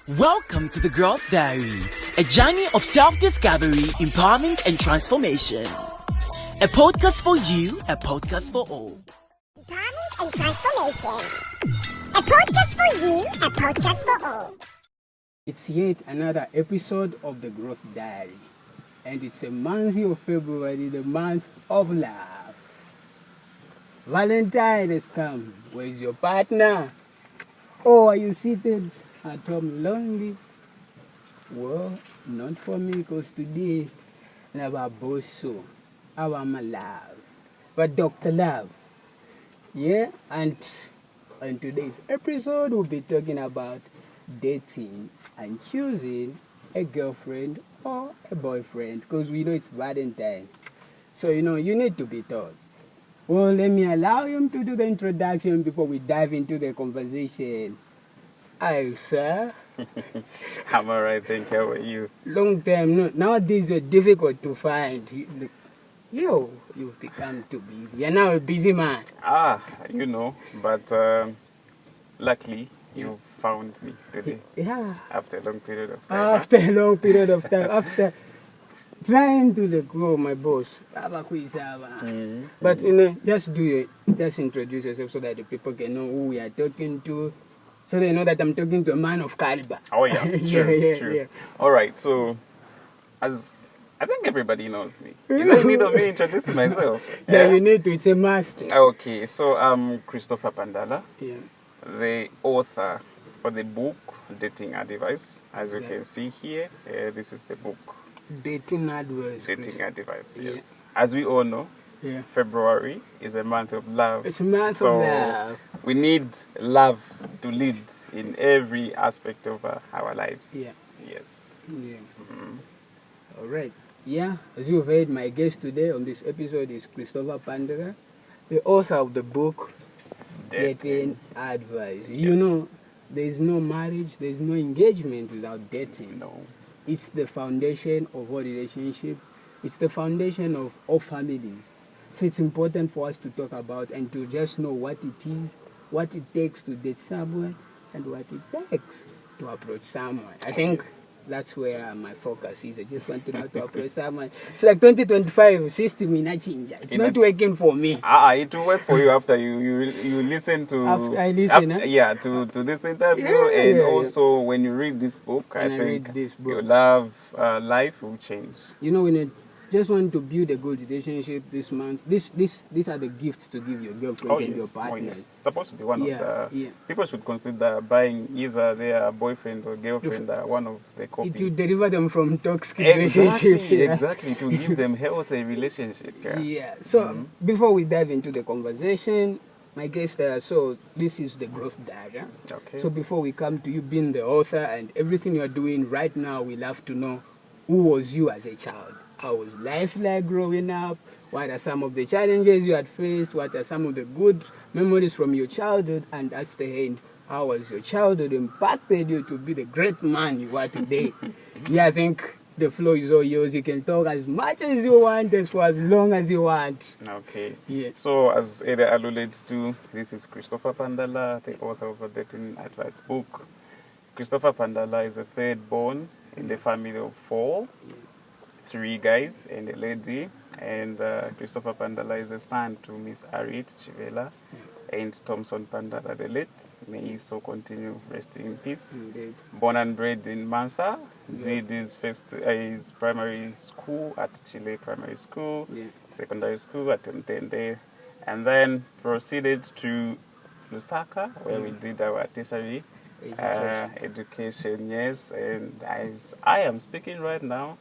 Welcome to the Growth Diary, a journey of self-discovery, empowerment, and transformation. A podcast for you, a podcast for all. Empowerment and transformation. A podcast for you, a podcast for all. It's yet another episode of the Growth Diary, and it's a month of February, the month of love. Valentine has come. Where's your partner? Oh, are you seated at home lonely? Well, not for me, because today our boss so our my love, but Dr. Love. Yeah, and on today's episode we'll be talking about dating and choosing a girlfriend or a boyfriend, because we know it's Valentine. So you need to be taught. Well, let me allow him to do the introduction before we dive into the conversation. Hi, sir. I'm alright, thank you. How are you? Long time. No, nowadays you're difficult to find. You've become too busy. You're now a busy man. But luckily you found me today. Yeah. After a long period of time. After a long period of time. After trying to grow, my boss. But just introduce yourself so that the people can know who we are talking to. So they know that I'm talking to a man of caliber. Oh yeah, true. Yeah. Alright, so as I think everybody knows me. Is there a need of me introducing myself? Yeah, you need to. It's a must. Okay, so I'm Christopher Pandala, Yeah. the author for the book Dating Advice. As you can see here, this is the book. Dating advice. Dating Advice, yes. Yes. As we all know, Yeah. February is a month of love. It's a month so of love. we need love to lead in every aspect of our lives. Yeah. Yes. Yeah. Mhm. All right. Yeah. As you've heard, my guest today on this episode is Christopher Pandala, the author of the book Dating Advice. You Yes. know, there is no marriage, there is no engagement without dating. No. It's the foundation of our relationship. It's the foundation of all families. So it's important for us to talk about and to just know what it is, what it takes to date someone, and what it takes to approach someone. I think that's where my focus is. I just want to know how to approach someone. It's like 2025 system in a change. It's not working for me. It will work for you after you listen to. After I listen, huh? Yeah, to this interview, Yeah, and yeah. also when you read this book, When I I think read this book. your love life will change. When you just want to build a good relationship this month, these are the gifts to give your girlfriend and your partners. It's supposed to be one Yeah, of the yeah. people should consider buying either their boyfriend or girlfriend one of the It will copy. deliver them from toxic relationships. Yeah. Exactly, to give them healthy relationship. Yeah. So before we dive into the conversation, my guest, so this is the Growth Diary. Okay. So before we come to you being the author and everything you're doing right now, we love to know who was you as a child. How was life like growing up? What are some of the challenges you had faced? What are some of the good memories from your childhood? And at the end, how has your childhood impacted you to be the great man you are today? Yeah, I think the floor is all yours. You can talk as much as you want, as for as long as you want. Okay. Yeah. So, as Ada alluded to, this is Christopher Pandala, the author of a Dating Advice book. Christopher Pandala is the third born in the family of four, 3 guys and a lady. And Christopher Pandala is a son to Miss Harriet Chivela and Thompson Pandala the late. May he so continue resting in peace. Indeed. Born and bred in Mansa, did his primary school at Chile Primary School, secondary school at Mtende, and then proceeded to Lusaka, where we did our tertiary education. Yes, and as I am speaking right now,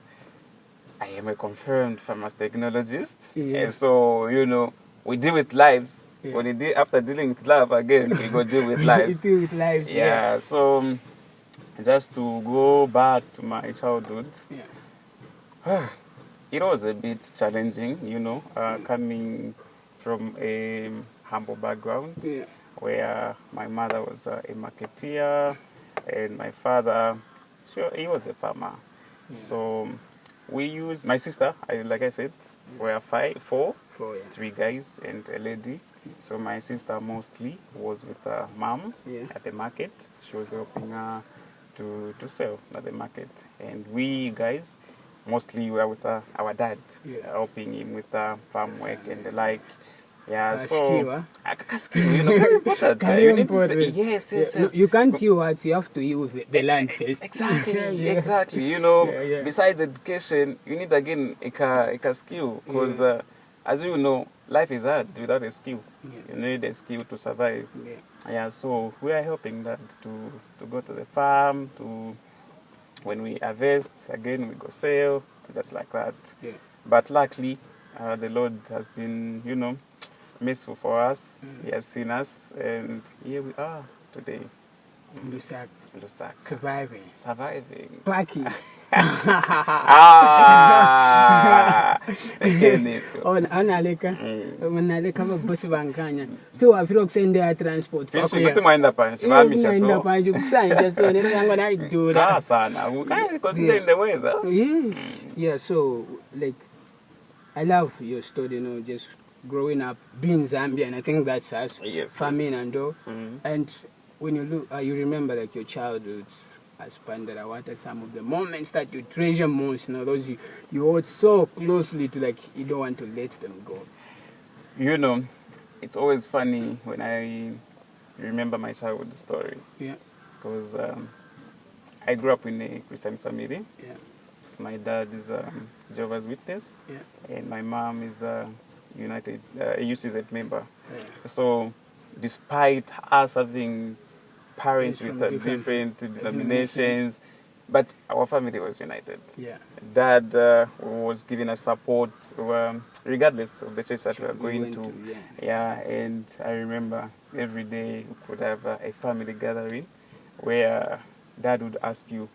I am a confirmed pharmacy technologist, and so we deal with lives. Yeah. After dealing with love again, we go deal with lives. Deal with lives. Yeah, so just to go back to my childhood, it was a bit challenging, coming from a humble background where my mother was a marketeer and my father, he was a farmer. Yeah. So we used, my sister, like I said, we are 4, 3 guys and a lady. So my sister mostly was with her mom at the market. She was helping her to sell at the market. And we guys, mostly we are with our dad, helping him with farm work and the like. Yeah, so skill, you know, very important. Very important. Yes. No, you can't use what you have to use the land first. Exactly, exactly. You know, besides education, you need again a skill because, as you know, life is hard without a skill. You need a skill to survive. Yeah, so we are helping that to go to the farm, to when we harvest, again we go sell, just like that. But luckily, the Lord has been, you know, merciful for us. He has seen us, and here we are today. Lusak. Surviving. Plucky. Analeka. Analeka mabosi bankanya. Tu afiro kusendea transport. Fishi tumaenda panshi. Vamisha so. Panshi kusanja so. Nero yango na idura. Sana. Considering the weather. Yes. Yeah. So like, I love your story. You know, just growing up, being Zambian. I think that's us. Famine and all. And when you look, you remember like your childhood as Pandala. What are some of the moments that you treasure most? You know, those you hold so closely to, like you don't want to let them go. You know, it's always funny when I remember my childhood story. Yeah. Because I grew up in a Christian family. Yeah. My dad is Jehovah's Witness. Yeah. And my mom is United UCZ member. Yeah. So, despite us having parents with different denominations, but our family was united. Yeah. Dad was giving us support regardless of the church that we were going to. Yeah, and I remember every day we could have a family gathering where Dad would ask you,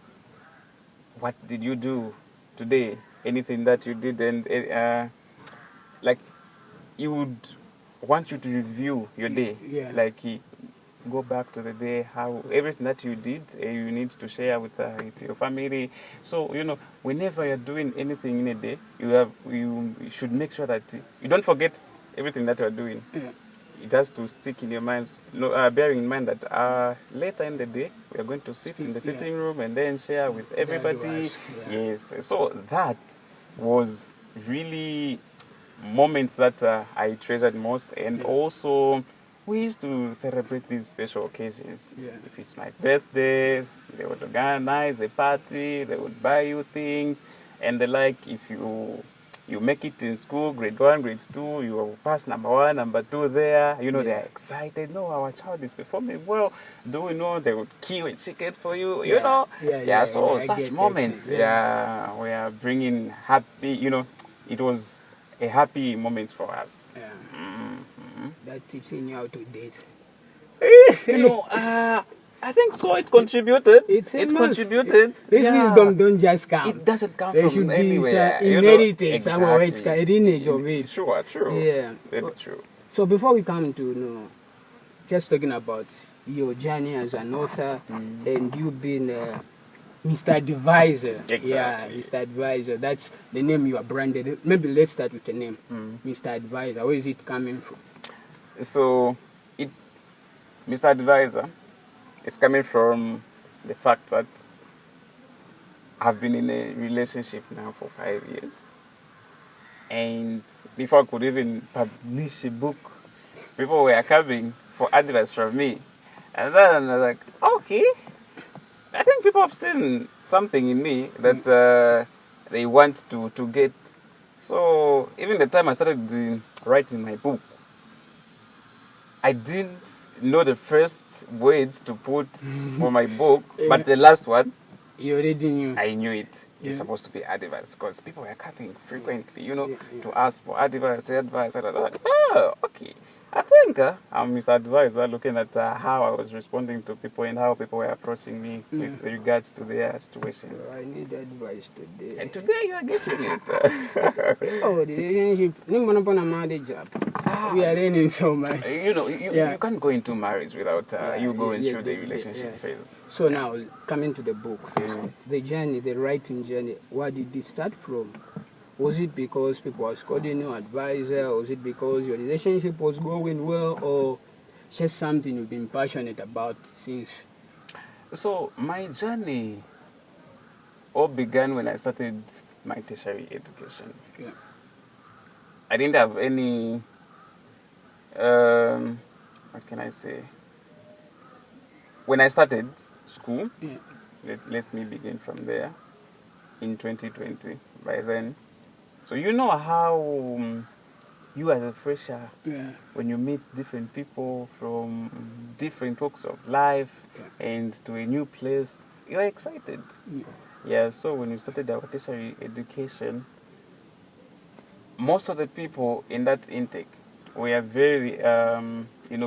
what did you do today? Anything that you did, and like he would want you to review your day. Yeah. Like go back to the day, how everything that you did, you need to share with your family. So, you know, whenever you're doing anything in a day, you should make sure that you don't forget everything that you're doing. Yeah. It has to stick in your mind, bearing in mind that later in the day, we are going to sit in the sitting room and then share with everybody. Yes, so that was really moments that I treasured most, and also we used to celebrate these special occasions. If it's my birthday, they would organize a party, they would buy you things, and the like. If you make it in school, grade 1, grade 2, you pass number 1, number 2 there, you know, they're excited. No, our child is performing well. Do we know they would kill a chicken for you, you know? So such moments, we are bringing happy, you know, it was a happy moment for us. That teaching you how to date. You know, I think so. It contributed. It contributed. This wisdom don't just come. It doesn't come there from anywhere. There should be inherited. Exactly. It's a lineage of it. True. Yeah. Very true. So before we come to just talking about your journey as an author and you being Mr. Advisor. Exactly. Yeah, Mr. Advisor. That's the name you are branded. Maybe let's start with the name. Mr. Advisor. Where is it coming from? So, Mr. Advisor, it's coming from the fact that I've been in a relationship now for 5 years. And before I could even publish a book, people were coming for advice from me. And then I was like, okay, I think people have seen something in me that they want to get. So even the time I started writing my book, I didn't know the first words to put for my book, but the last one, you already knew. I knew it. It's supposed to be advice because people were coming frequently, you know, to ask for advice. And I was like, oh, okay. I think I'm Mr. Advisor, looking at how I was responding to people and how people were approaching me with regards to their situations. I need advice today. And today you are getting it. Oh, the relationship. We are learning so much. You know, you can't go into marriage without you going through the relationship phase. So now, coming to the book first, the journey, the writing journey, where did it start from? Was it because people were calling you advisor? Was it because your relationship was going well? Or just something you've been passionate about since? So my journey all began when I started my tertiary education. Yeah. I didn't have any, what can I say? When I started school, Yeah. let me begin from there, in 2020, by then. So you know how you as a fresher, Yeah. when you meet different people from different walks of life and to a new place, you're excited. Yeah. Yeah, so when we started our tertiary education, most of the people in that intake were very,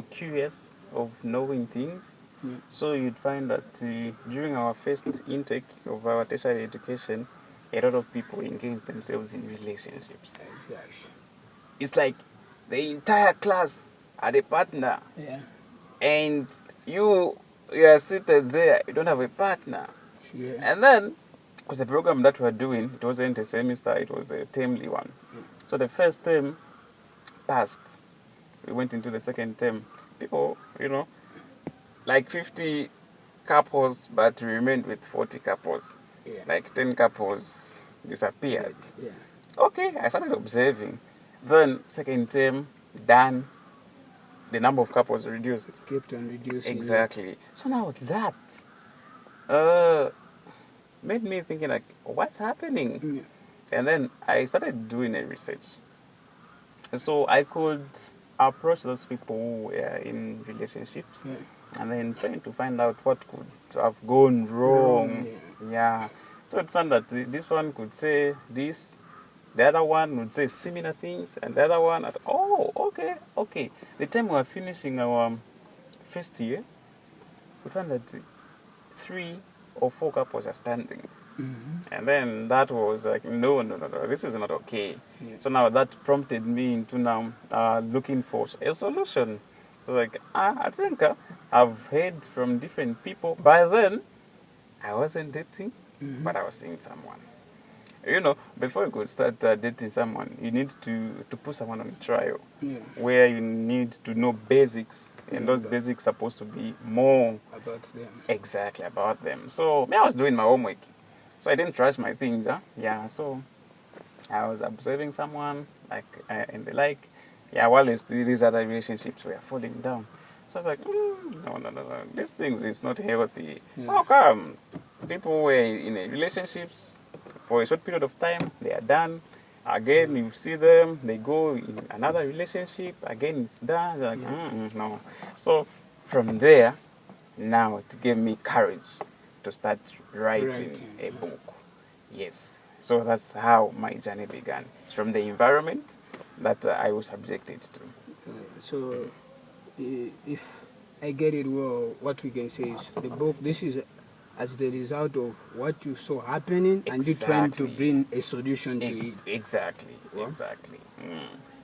curious of knowing things. Yeah. So you'd find that during our first intake of our tertiary education, a lot of people engage themselves in relationships. Exactly. It's like the entire class had a partner, Yeah. and you are seated there, you don't have a partner. Yeah. And then, because the program that we were doing, it wasn't a semester, it was a termly one. So the first term passed. We went into the second term. People, like 50 couples, but we remained with 40 couples. Yeah. Like 10 couples disappeared. Yeah. Okay, I started observing. Then, second term, done. The number of couples reduced. Kept on reducing. Exactly. So now that made me thinking like, what's happening? Yeah. And then I started doing a research. So I could approach those people who were in relationships Yeah. and then trying to find out what could have gone wrong. Yeah. So I found that this one could say this, the other one would say similar things, and the other one, okay. The time we were finishing our first year, we found that 3 or 4 couples are standing. Mm-hmm. And then that was like, no, this is not okay. Yeah. So now that prompted me into now looking for a solution. So like, I think I've heard from different people. By then, I wasn't dating, but I was seeing someone. Before you could start dating someone, you need to put someone on trial, where you need to know basics, and those basics are supposed to be more About them. exactly about them. So I was doing my homework, so I didn't trash my things. Yeah, so I was observing someone and the like. Yeah, while these other relationships were falling down. So I was like, no. These things is not healthy. How come people were in a relationships for a short period of time, they are done. Again, you see them, they go in another relationship, again it's done. They're like, no. So from there, now it gave me courage to start writing a book. Yes. So that's how my journey began. It's from the environment that I was subjected to. So, if I get it well, what we can say is the book, this is as the result of what you saw happening and you trying to bring a solution to it. Exactly.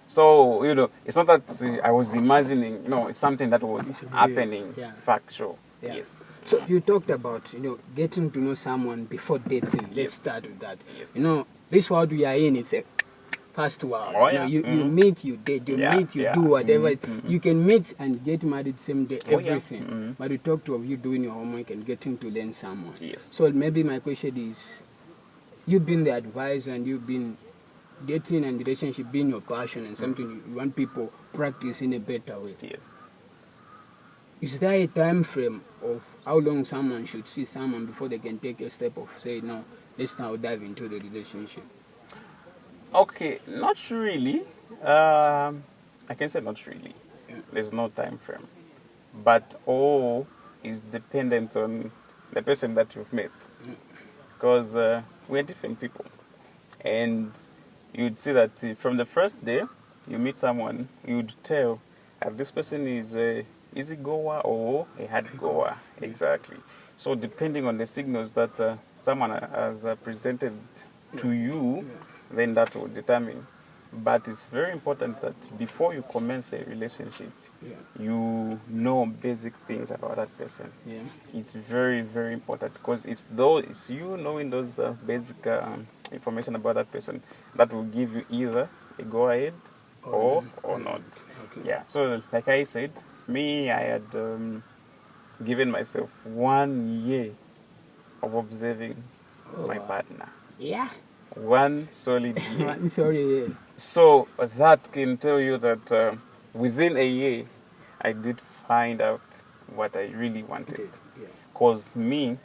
So, it's not that I was imagining, it's something that was happening, factual. Yeah. Yes. So you talked about, getting to know someone before dating. Let's start with that. Yes. This world we are in, it's a fast world. Oh, yeah. You meet, you date, you meet, you do whatever. You can meet and get married same day, everything. But we talked of you doing your homework and getting to learn someone. Yes. So maybe my question is, you've been the advisor and you've been dating and relationship being your passion and something you want people practice in a better way. Yes. Is there a time frame of how long someone should see someone before they can take a step of say, no, let's now dive into the relationship? Okay, not really. I can say not really. There's no time frame. But all is dependent on the person that you've met. Because we're different people. And you'd see that from the first day you meet someone, you'd tell if this person is a easy goer or a hard goer. Exactly. So depending on the signals that someone has presented to you, then that will determine. But it's very important that before you commence a relationship, you know basic things about that person. It's very, very important because it's you knowing those basic information about that person that will give you either a go ahead or not. Okay. Yeah. So like I said, me, I had given myself 1 year of observing my partner. Yeah. 1 solid year. Sorry. So that can tell you that within a year, I did find out what I really wanted. Yeah. Because me,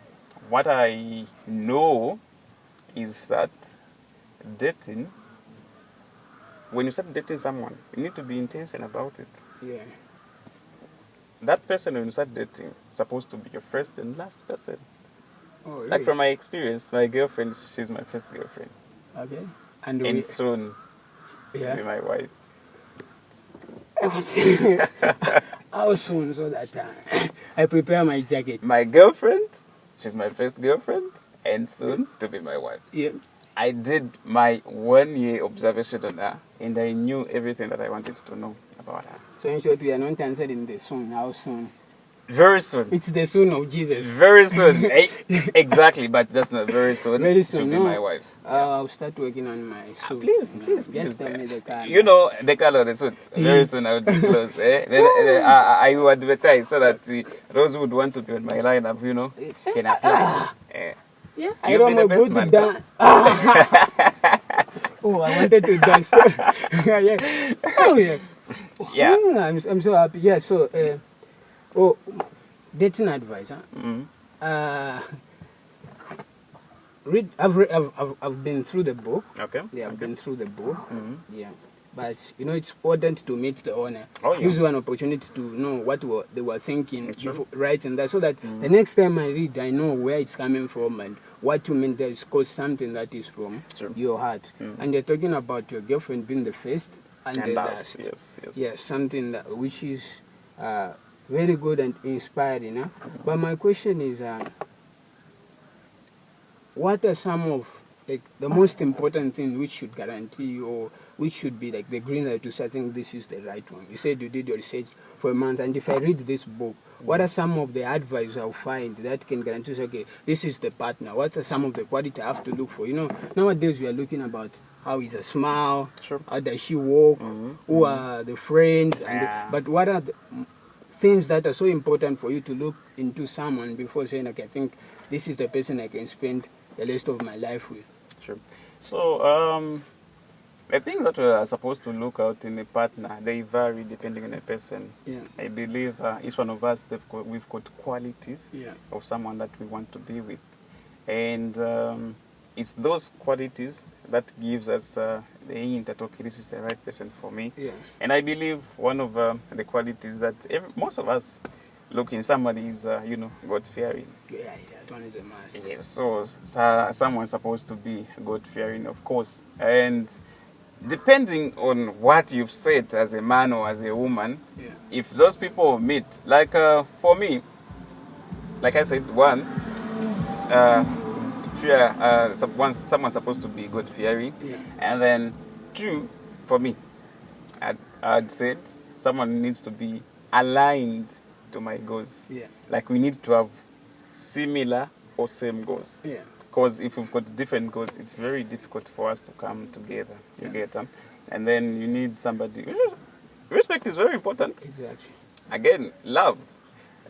what I know is that dating, when you start dating someone, you need to be intentional about it. Yeah. That person when you start dating is supposed to be your first and last person. Oh, really? Like from my experience, my girlfriend, she's my first girlfriend. Okay. And soon yeah. be my wife. How soon? So that I prepare my jacket. My girlfriend, she's my first girlfriend, and soon to be my wife. Yeah. I did my 1 year observation on her, and I knew everything that I wanted to know about her. So in short, we are not answering the soon. How soon? Very soon. It's the soon of Jesus. Very soon. Exactly, but just not very soon. Very soon. She'll be No. my wife. I'll start working on my suit. Please. Just tell me the color. You know the color of the suit. Very soon I will disclose. I will advertise so that those who would want to be on my lineup, can apply. Yeah, I You'll don't be know the best good man. dance. Oh, I wanted to dance. Yeah. Oh, yeah. Yeah. I'm so happy. Yeah, so, dating advice, huh? Mm-hmm. I've been through the book. Okay. Yeah, I've been through the book. Mm-hmm. Yeah. But, it's important to meet the owner. Oh, yeah. Use one opportunity to know what they were thinking, Sure. right? And that, so that the next time I read, I know where it's coming from and what you mean there is cause something that is from Sure. your heart. And they're talking about your girlfriend being the first and the last. Yes. Yeah, something which is very good and inspiring. Huh? But my question is, what are some of the most important things which should guarantee or which should be the green light to say, I think this is the right one? You said you did your research for a month, and if I read this book, what are some of the advice I'll find that can guarantee, okay, this is the partner? What are some of the quality I have to look for? Nowadays we are looking about how is a smile, Sure. how does she walk, who are the friends, but what are the things that are so important for you to look into someone before saying, okay, I think this is the person I can spend the rest of my life with? Sure. So, the things that we are supposed to look out in a partner, they vary depending on a person. Yeah. I believe each one of us, we've got qualities Yeah. of someone that we want to be with. And it's those qualities that gives us the hint that, okay, this is the right person for me. Yeah. And I believe one of the qualities that most of us look in somebody is, God-fearing. Yeah, that one is a must. Yes, so someone's supposed to be God-fearing, of course. And depending on what you've said as a man or as a woman, if those people meet, like for me, like I said, someone's supposed to be God-fearing. Yeah. And then 2, for me, I'd said someone needs to be aligned to my goals. Yeah. Like we need to have similar or same goals. Yeah. Because if we've got different goals, it's very difficult for us to come together. You get them? And then you need somebody. Respect is very important. Exactly. Again, love.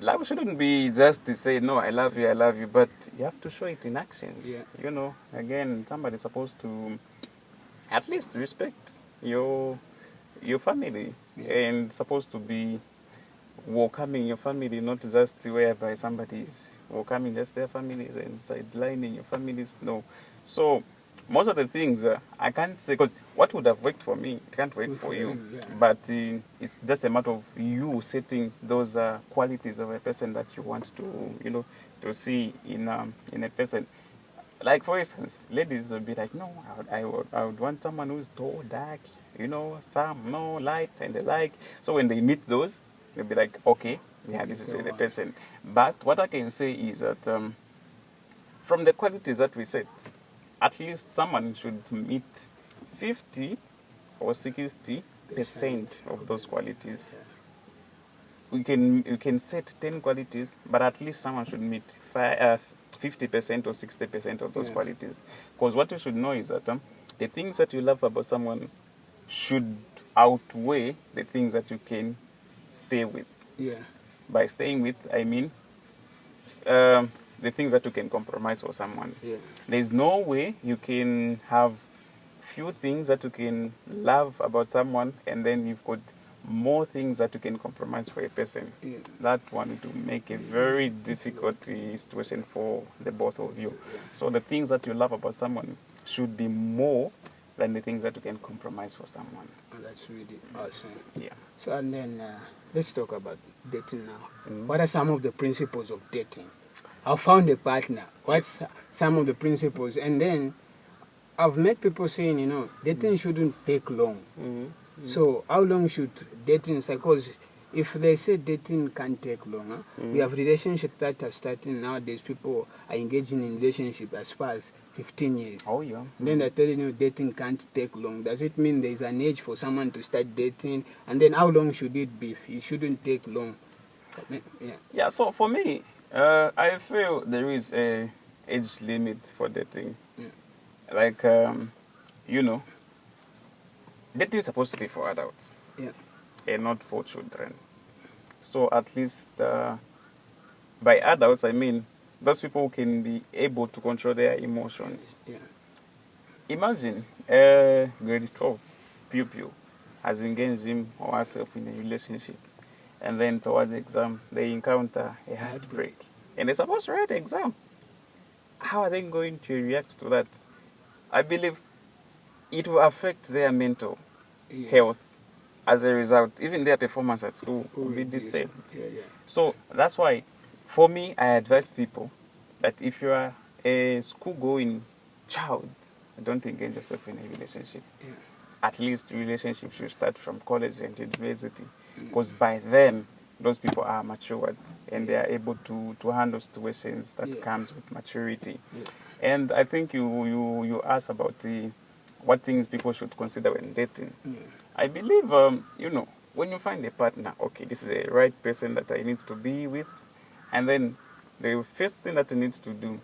Love shouldn't be just to say, no, I love you, but you have to show it in actions. Yeah. Again, somebody's supposed to at least respect your family and supposed to be welcoming your family, not just whereby somebody is welcoming just their families and sidelining your families. No. So most of the things I can't say, because what would have worked for me, it can't work for you. Yeah. But it's just a matter of you setting those qualities of a person that you want to, to see in a person. Like for instance, ladies will be like, no, I would want someone who's tall, dark, some light and the like. So when they meet those, they'll be like, okay, yeah, this is the person. But what I can say is that from the qualities that we set, at least someone should meet 50 or 60% of those qualities. We can set 10 qualities, but at least someone should meet 50% or 60% of those qualities. Because what you should know is that the things that you love about someone should outweigh the things that you can stay with. Yeah. By staying with, I mean the things that you can compromise for someone. Yeah. There's no way you can have few things that you can love about someone and then you've got more things that you can compromise for a person. Yeah. That one to make a very difficult situation for the both of you. So the things that you love about someone should be more than the things that you can compromise for someone. Oh, that's really awesome. Yeah. So, and then let's talk about dating now. Mm. What are some of the principles of dating? I found a partner. What's some of the principles? And then I've met people saying, you know, dating shouldn't take long. So how long should dating, because if they say dating can't take long, we have relationships that are starting nowadays. People are engaging in relationship as far as 15 years. Oh, yeah. Then they're telling you dating can't take long. Does it mean there's an age for someone to start dating? And then how long should it be? It shouldn't take long. Yeah. Yeah, so for me, I feel there is a age limit for dating. Like, you know, dating is supposed to be for adults Yeah. and not for children. So at least by adults, I mean those people who can be able to control their emotions. Yeah. Imagine a grade 12 pupil has engaged him or herself in a relationship, and then towards the exam, they encounter a heartbreak. And they're supposed to write the exam. How are they going to react to that? I believe it will affect their mental health. As a result, even their performance at school will be disturbed. Yeah. So that's why, for me, I advise people that if you are a school-going child, don't engage yourself in a relationship. Yeah. At least relationships should start from college and university, because by then those people are matured and they are able to handle situations that comes with maturity. And I think you asked about what things people should consider when dating. I believe, you know, when you find a partner, okay, this is the right person that I need to be with, and then the first thing that you need to do,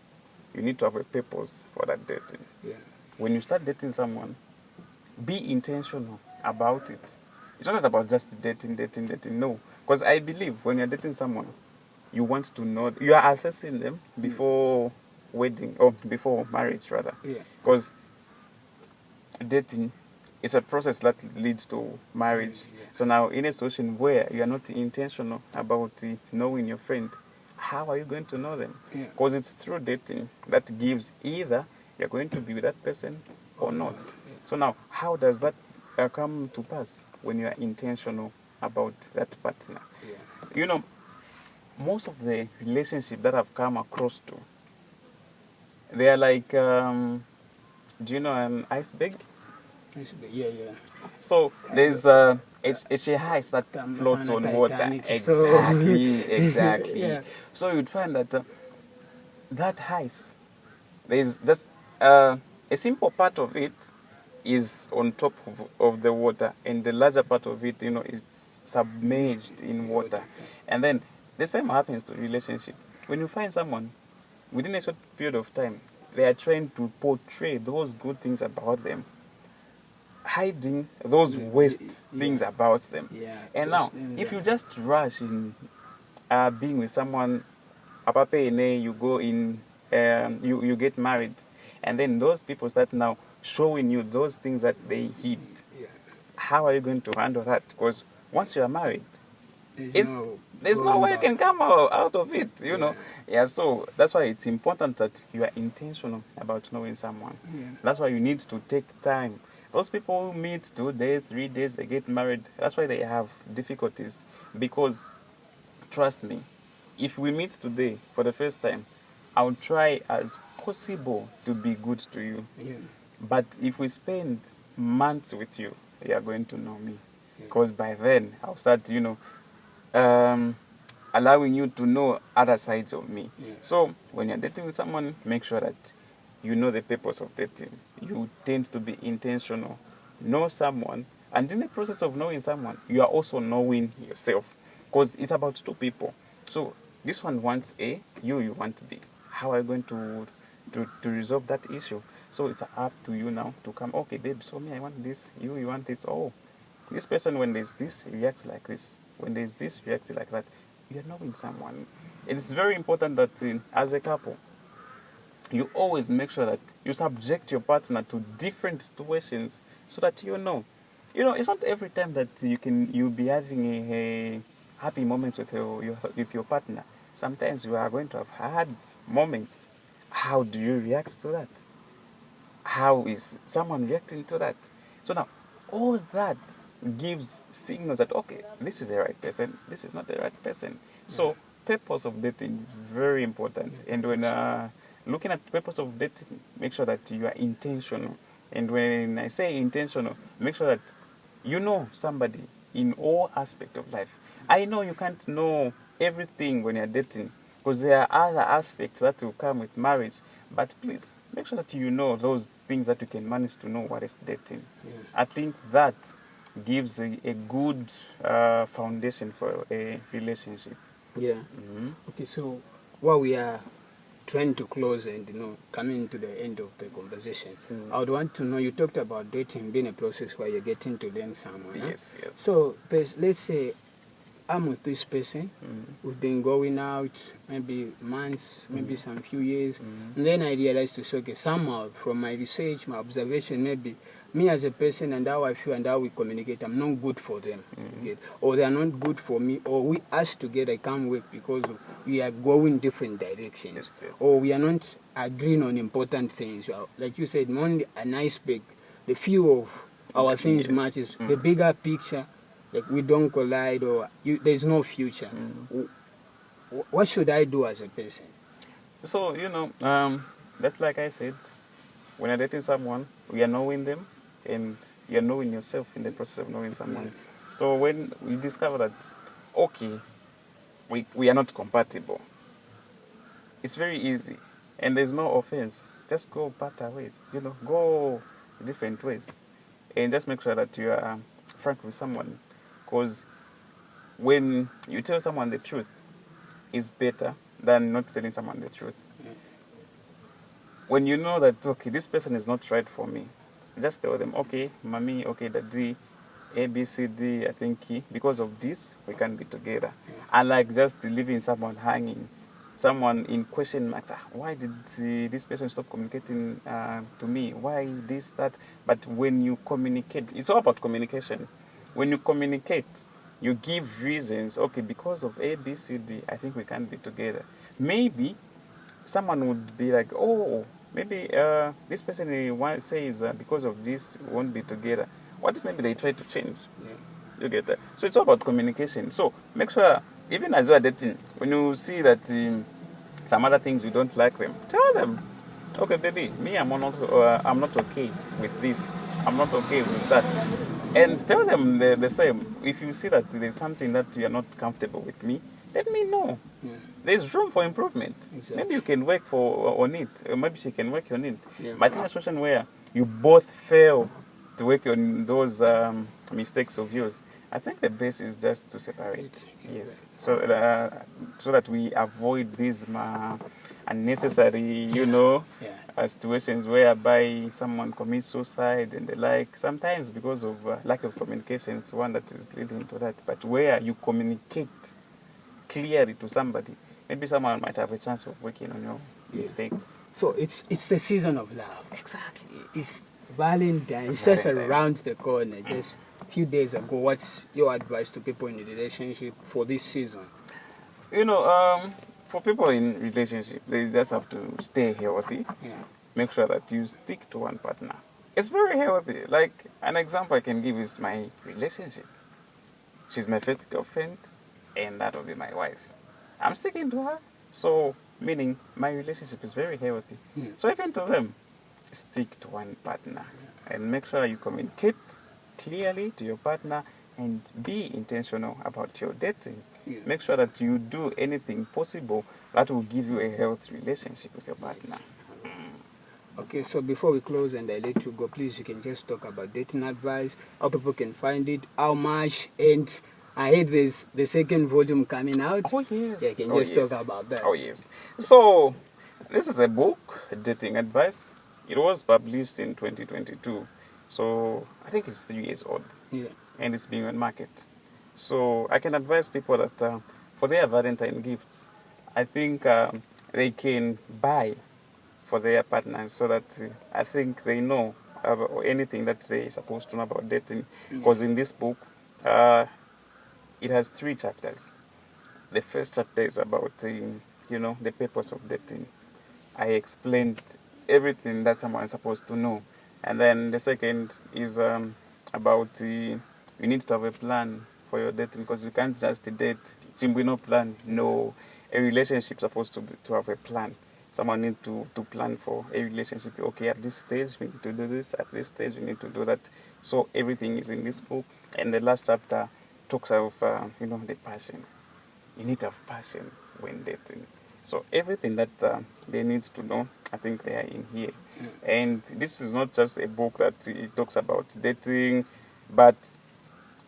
you need to have a purpose for that dating. Yeah. When you start dating someone, be intentional about it. It's not about just dating. No. Because I believe when you're dating someone, you want to know, you are assessing them before wedding, or before marriage rather. Yeah. Because dating is a process that leads to marriage. So now in a situation where you are not intentional about knowing your friend, how are you going to know them? Because it's through dating that gives either you're going to be with that person or not. So now, how does that come to pass when you are intentional about that partner? You know, most of the relationships that I've come across to, they are like, do you know an iceberg? Yeah. So there's a ice that floats on water. Titanic. Exactly. Yeah. So you'd find that that ice, there's just a simple part of it is on top of the water, and the larger part of it, you know, is submerged in water. And then the same happens to relationship. When you find someone, within a short period of time, they are trying to portray those good things about them, hiding those worst things about them. And now, if you just rush in being with someone, you go in, you get married, and then those people start now showing you those things that they hid. How are you going to handle that? Because once you are married, there's no way you can come out of it, you know. So that's why it's important that you are intentional about knowing someone. That's why you need to take time. Those people who meet 2 days, 3 days, they get married, that's why they have difficulties. Because, trust me, if we meet today for the first time, I'll try as possible to be good to you. But if we spend months with you, you are going to know me. Because by then, I'll start, you know, allowing you to know other sides of me. So when you're dating with someone, make sure that you know the purpose of dating. You tend to be intentional. Know someone, and in the process of knowing someone, you are also knowing yourself. Because it's about two people. So this one wants A, you want B. How are you going to resolve that issue? So it's up to you now to come, okay, babe, so me, I want this, you want this. Oh, this person, when there's this, reacts like this. When there's this, reacts like that. You're knowing someone. it's very important that as a couple, you always make sure that you subject your partner to different situations so that you know. It's not every time that you'll be having a happy moments with your partner. Sometimes you are going to have hard moments. How do you react to that? How is someone reacting to that? So now, all that gives signals that, okay, this is the right person, this is not the right person. So purpose of dating is very important. And when looking at purpose of dating, make sure that you are intentional. And when I say intentional, make sure that you know somebody in all aspects of life. I know you can't know everything when you're dating, because there are other aspects that will come with marriage. But please, make sure that you know those things that you can manage to know what is dating. Yeah. I think that gives a good foundation for a relationship. Yeah. Mm-hmm. Okay, so while we are trying to close and coming to the end of the conversation, I would want to know, you talked about dating being a process where you're getting to learn someone. Huh? Yes, yes. So let's say I'm with this person, we've been going out maybe months, maybe some few years, and then I realized to say, okay, somehow from my research, my observation, maybe me as a person and how I feel and how we communicate, I'm not good for them, or they are not good for me, or we us together can't work because we are going different directions, Yes, yes. or we are not agreeing on important things. Like you said, only an iceberg, the few of our things matches, the bigger picture. Like we don't collide, or there's no future. What should I do as a person? So, that's like I said, when you're dating someone, we are knowing them, and you're knowing yourself in the process of knowing someone. So when we discover that, okay, we are not compatible, it's very easy, and there's no offense. Just go part our ways, go different ways, and just make sure that you are frank with someone, because when you tell someone the truth, it's better than not telling someone the truth. When you know that, okay, this person is not right for me, just tell them, okay, mommy, okay, daddy, A, B, C, D, I think because of this, we can be together. Unlike just leaving someone hanging, someone in question marks, why did this person stop communicating to me? Why this, that? But when you communicate, it's all about communication. When you communicate, you give reasons, okay, because of A, B, C, D, I think we can be together. Maybe someone would be like, oh, maybe this person says because of this we won't be together. What if maybe they try to change? You get that? So it's all about communication. So make sure, even as you are dating, when you see that some other things you don't like them, tell them, okay, baby, me, I'm not okay with this. I'm not okay with that. And tell them the same. If you see that there's something that you are not comfortable with me, let me know. There's room for improvement. Exactly. Maybe you can work on it, or maybe she can work on it. Yeah. But in a situation where you both fail to work on those mistakes of yours, I think the best is just to separate. Yes. So that we avoid these unnecessary, situations whereby someone commits suicide and the like. Sometimes because of lack of communication, it's one that is leading to that. But where you communicate clearly to somebody, maybe someone might have a chance of working on your mistakes. So it's the season of love. Exactly. It's Valentine's. It's just around the corner. Just a few days ago. What's your advice to people in a relationship for this season? For people in relationship, they just have to stay healthy. Make sure that you stick to one partner. It's very healthy. Like an example I can give is my relationship. She's my first girlfriend, and that will be my wife. I'm sticking to her. So, meaning my relationship is very healthy. So even to them, stick to one partner and make sure you communicate clearly to your partner and be intentional about your dating. Make sure that you do anything possible that will give you a healthy relationship with your partner. Okay, so before we close and I let you go, please, you can just talk about dating advice, how people can find it, how much, and I heard there's the second volume coming out. Oh, yes. Yeah, you can just talk about that. Oh, yes. So, this is a book, Dating Advice. It was published in 2022. So, I think it's 3 years old. Yeah. And it's being on market. So, I can advise people that for their Valentine gifts, I think they can buy for their partners so that I think they know about anything that they're supposed to know about dating. Because in this book, it has 3 chapters. The first chapter is about, the purpose of dating. I explained everything that someone is supposed to know. And then the second is about you need to have a plan for your dating, because you can't just date. Simply no plan. No, a relationship is supposed to have a plan. Someone needs to plan for a relationship. Okay, at this stage we need to do this. At this stage we need to do that. So everything is in this book. And the last chapter talks of the passion. You need to have passion when dating. So everything that they need to know, I think they are in here. And this is not just a book that it talks about dating, but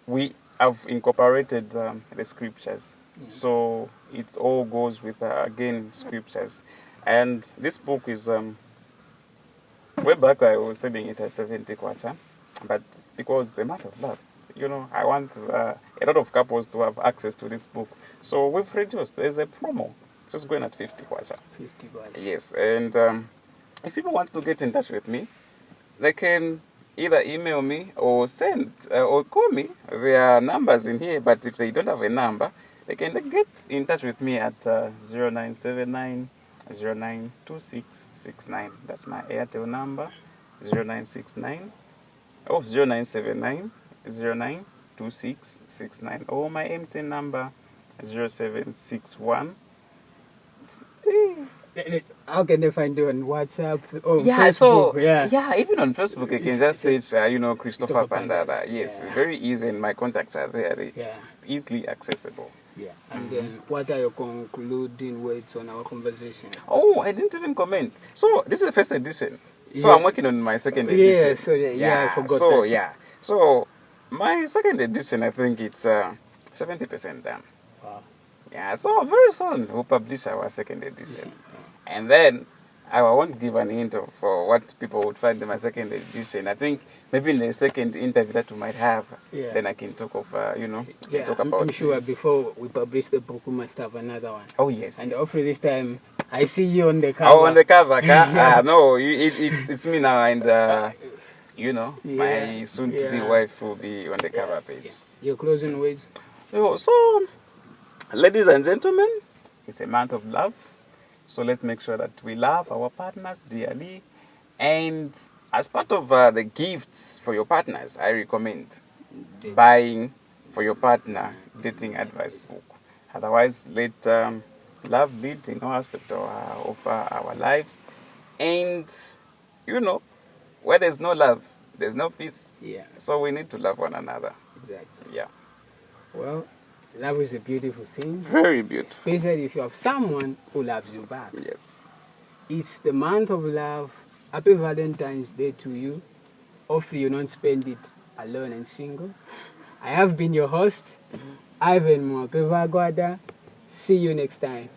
we have incorporated the scriptures. So it all goes with, again, scriptures. And this book is, way back I was selling it at 70 kwacha, but because it's a matter of love. I want a lot of couples to have access to this book. So we've reduced. There's a promo. Just going at 50 kwacha. 50 kwacha. Yes, and if people want to get in touch with me, they can either email me or send or call me. There are numbers in here, but if they don't have a number, they can get in touch with me at 0979 092669. That's my Airtel number, 0969 0979 092669, or my MTN number 0761. How can they find you on WhatsApp or Yeah, Facebook? So even on Facebook, you can just search, Christopher Pandala. Yes, very easy, and my contacts are there. Easily accessible. Yeah. And then, what are your concluding words on our conversation? Oh, I didn't even comment. So this is the first edition. So I'm working on my second edition. I forgot so, that. Yeah. So my second edition, I think it's 70% done. Wow. Yeah, so very soon we'll publish our second edition. And then I won't give an hint of what people would find in my second edition. I think maybe in the second interview that we might have, then I can talk of, talk about. I'm sure before we publish the book, we must have another one. Oh, yes. And hopefully this time, I see you on the cover. Oh, on the cover. No, it's me now, and, my soon-to-be wife will be on the cover page. Your closing words? So, ladies and gentlemen, it's a month of love. So let's make sure that we love our partners dearly. And as part of the gifts for your partners, I recommend buying for your partner dating advice book. Otherwise, let love lead in all aspects of our lives. And, where there's no love, there's no peace. Yeah. So we need to love one another. Exactly. Yeah. Well, love is a beautiful thing. Very beautiful. Especially if you have someone who loves you back. Yes. It's the month of love. Happy Valentine's Day to you. Hopefully you don't spend it alone and single. I have been your host, Ivan Mwapevagwada. See you next time.